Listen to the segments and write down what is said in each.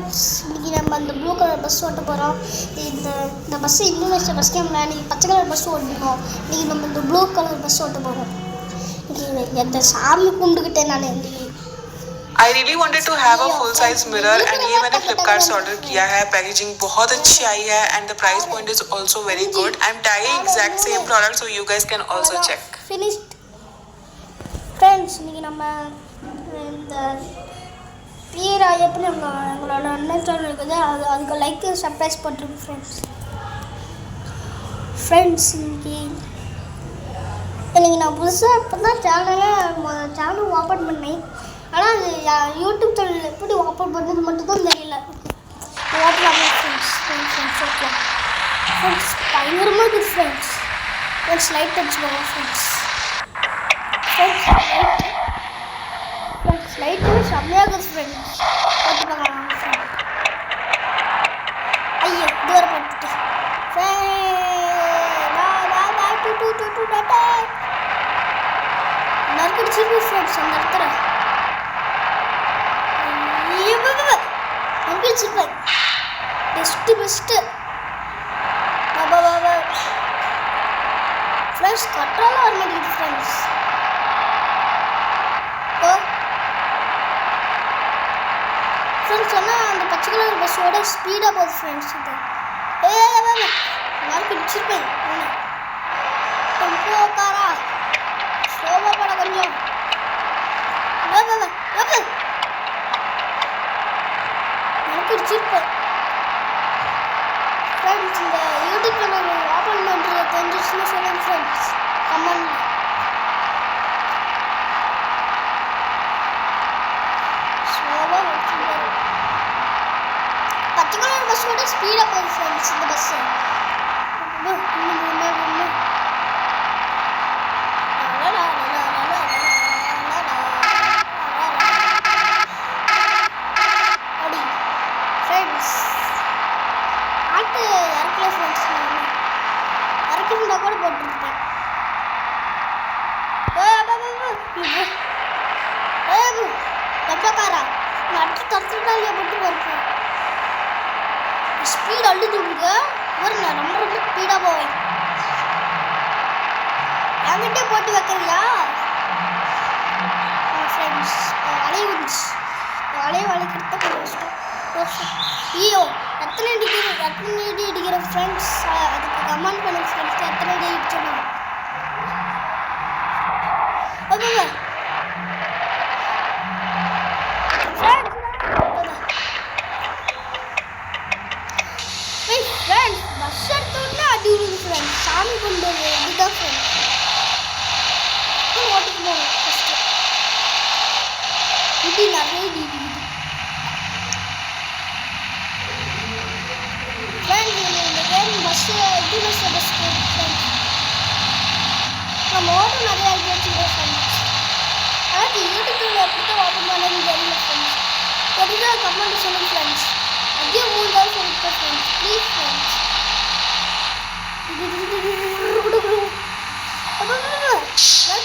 Friends, இன்றைக்கி நம்ம அந்த ப்ளூ கலர் பஸ் ஓட்ட போகிறோம். இந்த பஸ்ஸு இந்தோனேஷியா ஃபஸ்ட் டைம் இன்றைக்கி பச்சை கலர் பஸ் ஓட்டிருக்கோம். இன்றைக்கி நம்ம இந்த ப்ளூ கலர் பஸ் ஓட்ட போகிறோம். இன்றைக்கி எந்த சாமி கும்பிட்டுக்கிட்டேன் நான். இன்றைக்கி I really wanted to have a full size mirror and ये मैंने Flipkart से ऑर्डर किया है. पैकेजिंग बहुत अच्छी आई है and the price point is also very good. I'm tagging exact same product so you guys can also check. Finished. Friends, இன்றைக்கி நம்ம இந்த பியரா எப்படி எங்களோட அண்ணன் சேனல் இருக்குது, அதுக்கு லைக் சர்ப்ரைஸ் பண்ணுறோம் ஃப்ரெண்ட்ஸ். இன்றைக்கி நான் புதுசாக இப்போ தான் சேனல் ஓப்பன் பண்ணேன். ஆனால் அது யூடியூப் சேனல் எப்படி ஓப்பன் பண்ணுறது மட்டும்தான் தெரியல. ஓப்பன் ஓகே ஃப்ரெண்ட்ஸ், பயங்கரமாக இருக்குது ஃப்ரெண்ட்ஸ். லைட் அடிச்சுக்கோங்க ஃப்ரெண்ட்ஸ். லைட்டு செம்மையாக இருக்குது ஃப்ரெண்ட்ஸ். போட்டுக்கோங்க ஐயோ தூரம் போட்டுட்டு நறுக்கடிச்சிருக்கு ஃப்ரெண்ட்ஸ். அந்த இடத்துல நறுக்கடிச்சிருப்பேன். Best friends. கட்டாலாம் வர மாட்டேங்குது ஃப்ரெண்ட்ஸ். ஃப்ரெண்ட்ஸ் சொன்னால் அந்த பச்சை கலர் பஸ்ஸோட ஸ்பீடாக போகுது ஃப்ரெண்ட்ஸ். இது மார்க் அடிச்சிருப்பேன். டெம்போ காரா ஸ்லோவாக போட கொஞ்சம் மார்க் அடிச்சிருப்பேன் ஃப்ரெண்ட்ஸ். இந்த யூடியூப் சேனல் ஓப்பன் பண்ணுறது தெரிஞ்சிச்சுன்னு சொல்லுங்கள் ஃப்ரெண்ட்ஸ் கமெண்ட். பச்சை கலர் பஸ்ஸோட ஸ்பீடாக போகுது ஃப்ரெண்ட்ஸ் இந்த பஸ்ஸு. அப்படி ஃப்ரெண்ட்ஸ் ஆட்டு இறக்கல ஃப்ரெண்ட்ஸ். இறக்கிருந்தா கூட போட்டுருப்பேன். எவ்வளோக்காரா அடுத்து தத்துட்டாலியா போட்டு வருப்பேன். ஸ்பீட் அள்ளுது விடுங்க. ஒரு நான் ரொம்ப ஸ்பீடாக போவேன். என்கிட்டே போட்டு வைக்கிறியா ஃப்ரெண்ட்ஸ்? வளைய வந்துச்சு. வளைக்கிறத கொஞ்சம் ஐயோ எத்தனை அடி அடிக்கிற ஃப்ரெண்ட்ஸ்? அதுக்கு கமெண்ட் பண்ணுங்க ஃப்ரெண்ட்ஸ். எத்தனை அடி அடிச்சோம்? ஃப்ரெண்ட்ஸ் பஸ் எடுத்தோடனே அடி விடுது ஃப்ரெண்ட்ஸ். சாமி கொண்டு இதுதான் ஃப்ரெண்ட்ஸ். ஓட்டுக்கு போகணும் ஃபஸ்ட்டு. இடி நிறைய இடி ஃப்ரெண்ட்ஸ். இந்த கேம் பஸ்ஸு எப்படி பஸ் ஃப்ரெண்ட்ஸ். நம்ம ஓட்டம் நிறையா இருக்கு வச்சுருக்கோம் ஃப்ரெண்ட்ஸ். ஆனால் யூடியூப்பில் எப்படி தான் ஓப்பன் பண்ணணும்னு தெரியல ஃப்ரெண்ட்ஸ். தெரிஞ்சால் கமெண்ட் சொல்லுங்கள் ஃப்ரெண்ட்ஸ். அதே 3 நாள் சொல்லிட்டேன் ஃப்ரெண்ட்ஸ். Please friends.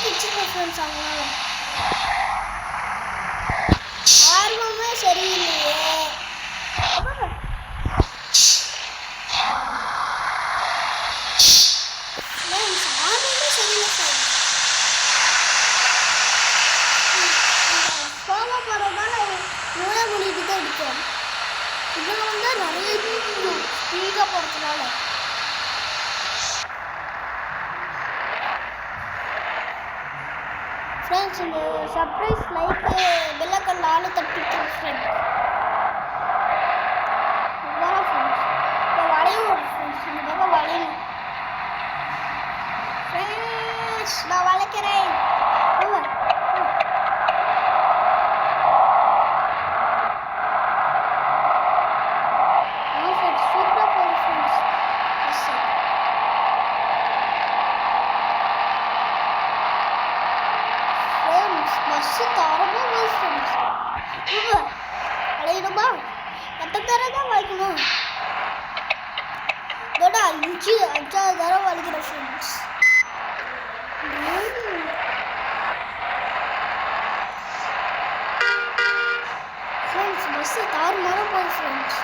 வச்சுருக்கேன் ஃப்ரெண்ட்ஸ். அவங்களால ஆர்வமே சரியில்லையே. ஆர்வமே சரியில்லை ஃப்ரெண்ட்ஸ். ஸ்லோவாக போகிறதுனால மூளை மொழிட்டு தான் எடுத்தோம். இதில் வந்து நிறைய ஸ்பீடாக போகிறதுனால ஃப்ரெண்ட்ஸ். இந்த சர்ப்ரைஸ் லைக்கு பெல்லக்கல் ஆளு தப்பிட்டு ஃப்ரெண்ட்ஸ். இதுதான் ஃப்ரெண்ட்ஸ். இப்போ வளையும் ஃப்ரெண்ட்ஸ். இந்த பக்கம் வளையும் ஃப்ரெண்ட்ஸ். நான் வளைக்கிறேன். சூப்பராக போகுது ஃப்ரெண்ட்ஸ் பஸ்ஸு. பஸ்ஸு தரமாக போகுது ஃப்ரெண்ட்ஸ். வளையணுமா? எத்தனை தடவை தான் வளைக்கணும்? இதோட 5-6 தடவை வளைக்கிறேன் ஃப்ரெண்ட்ஸ். ஃப்ரெண்ட்ஸ் பஸ் தாறுமாற போகுது ஃப்ரெண்ட்ஸ்.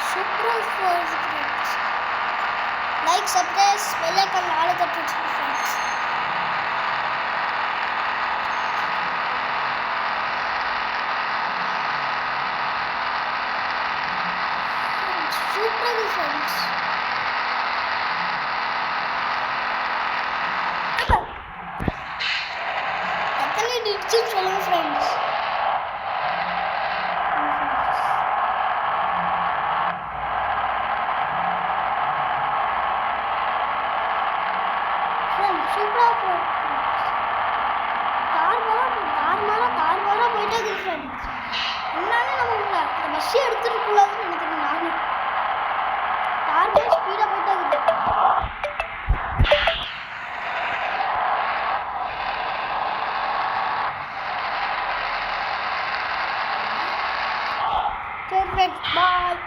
சூப்பராக போகுது friends. Like subscribe bell icon all தட்டி ஃப்ரெண்ட்ஸ். சூப்பராக ஃப்ரெண்ட்ஸ். எத்தனை டிஜிட் சொல்லுங்க ஃப்ரெண்ட்ஸ். சூப்பராக தாறுமாறாக போயிட்டே இருக்கு ஃப்ரெண்ட்ஸ். என்னாலும் நம்ம இந்த பஸ்ஸே எடுத்துருக்கூடாதுன்னு நினைக்கிறேன். நானும் தாறுமாற ஸ்பீடாக போயிட்டே இருக்கு. சரி ஃப்ரெண்ட்ஸ், பாய்.